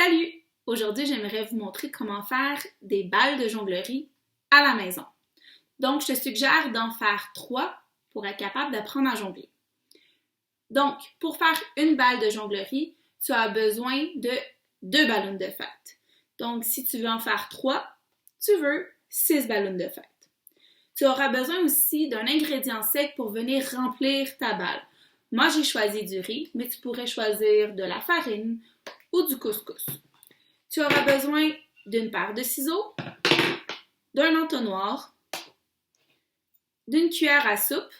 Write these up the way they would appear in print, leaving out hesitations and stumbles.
Salut! Aujourd'hui, j'aimerais vous montrer comment faire des balles de jonglerie à la maison. Donc, je te suggère d'en faire 3 pour être capable d'apprendre à jongler. Donc, pour faire une balle de jonglerie, tu as besoin de 2 ballons de fête. Donc, si tu veux en faire 3, tu veux 6 ballons de fête. Tu auras besoin aussi d'un ingrédient sec pour venir remplir ta balle. Moi, j'ai choisi du riz, mais tu pourrais choisir de la farine ou du couscous. Tu auras besoin d'une paire de ciseaux, d'un entonnoir, d'une cuillère à soupe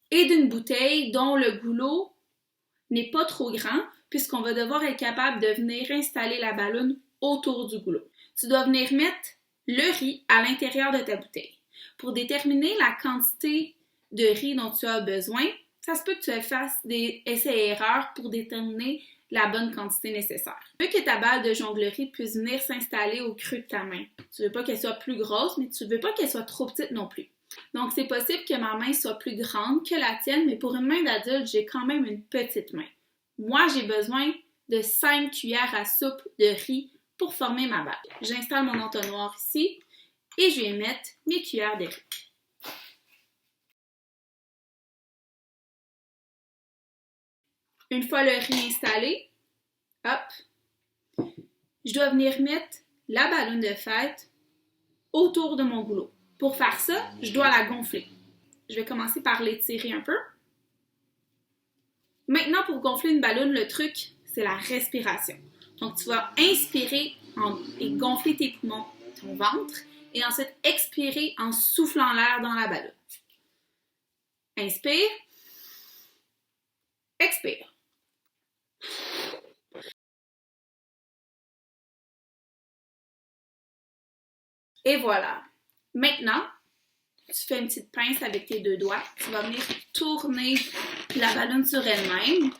et d'une bouteille dont le goulot n'est pas trop grand puisqu'on va devoir être capable de venir installer la ballonne autour du goulot. Tu dois venir mettre le riz à l'intérieur de ta bouteille. Pour déterminer la quantité de riz dont tu as besoin, ça se peut que tu fasses des essais et erreurs pour déterminer la bonne quantité nécessaire. Tu veux que ta balle de jonglerie puisse venir s'installer au creux de ta main. Tu veux pas qu'elle soit plus grosse, mais tu veux pas qu'elle soit trop petite non plus. Donc, c'est possible que ma main soit plus grande que la tienne, mais pour une main d'adulte, j'ai quand même une petite main. Moi, j'ai besoin de 5 cuillères à soupe de riz pour former ma balle. J'installe mon entonnoir ici et je vais mettre mes cuillères de riz. Une fois le riz installé, hop, je dois venir mettre la ballonne de fête autour de mon goulot. Pour faire ça, je dois la gonfler. Je vais commencer par l'étirer un peu. Maintenant, pour gonfler une ballonne, le truc, c'est la respiration. Donc, tu vas inspirer et gonfler tes poumons, ton ventre, et ensuite expirer en soufflant l'air dans la ballonne. Inspire, expire. Et voilà. Maintenant, tu fais une petite pince avec tes 2 doigts. Tu vas venir tourner la ballonne sur elle-même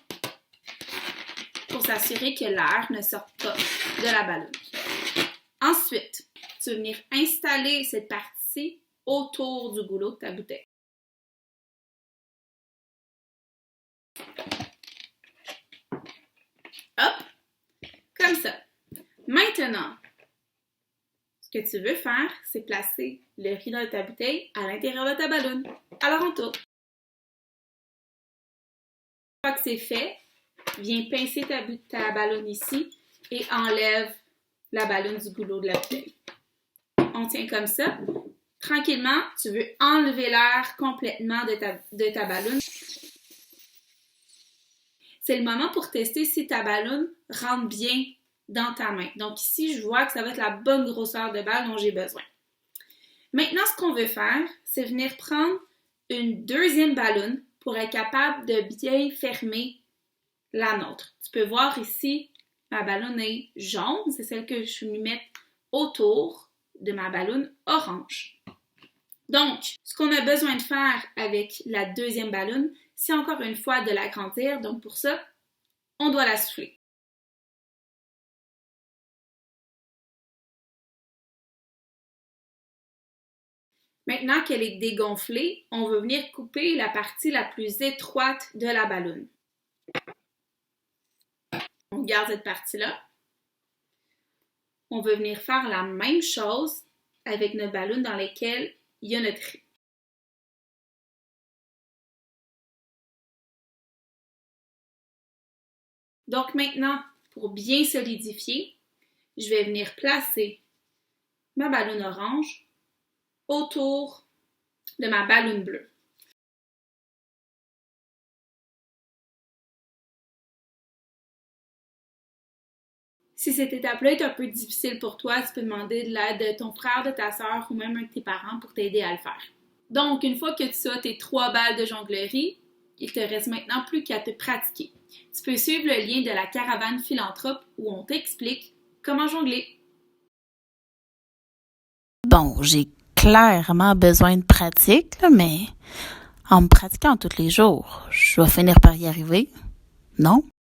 pour s'assurer que l'air ne sorte pas de la ballonne. Ensuite, tu vas venir installer cette partie autour du goulot de ta bouteille. Hop, comme ça. Maintenant, ce que tu veux faire, c'est placer le riz dans ta bouteille à l'intérieur de ta ballonne. Alors, on tourne. Une fois que c'est fait, viens pincer ta ballonne ici et enlève la ballonne du goulot de la bouteille. On tient comme ça. Tranquillement, tu veux enlever l'air complètement de ta ballonne. C'est le moment pour tester si ta ballonne rentre bien dans ta main. Donc ici, je vois que ça va être la bonne grosseur de balle dont j'ai besoin. Maintenant, ce qu'on veut faire, c'est venir prendre une deuxième ballonne pour être capable de bien fermer la nôtre. Tu peux voir ici, ma ballonne est jaune, c'est celle que je vais mettre autour de ma ballonne orange. Donc, ce qu'on a besoin de faire avec la deuxième ballonne, c'est encore une fois de l'agrandir. Donc pour ça, on doit la souffler. Maintenant qu'elle est dégonflée, on va venir couper la partie la plus étroite de la ballonne. On garde cette partie-là. On va venir faire la même chose avec notre ballonne dans laquelle il y a notre riz. Donc maintenant, pour bien solidifier, je vais venir placer ma ballonne orange autour de ma ballonne bleue. Si cette étape-là est un peu difficile pour toi, tu peux demander de l'aide de ton frère, de ta sœur ou même un de tes parents pour t'aider à le faire. Donc, une fois que tu as tes 3 balles de jonglerie, il te reste maintenant plus qu'à te pratiquer. Tu peux suivre le lien de la caravane philanthrope où on t'explique comment jongler. Bon, j'ai clairement besoin de pratique, là, mais en me pratiquant tous les jours, je vais finir par y arriver, non?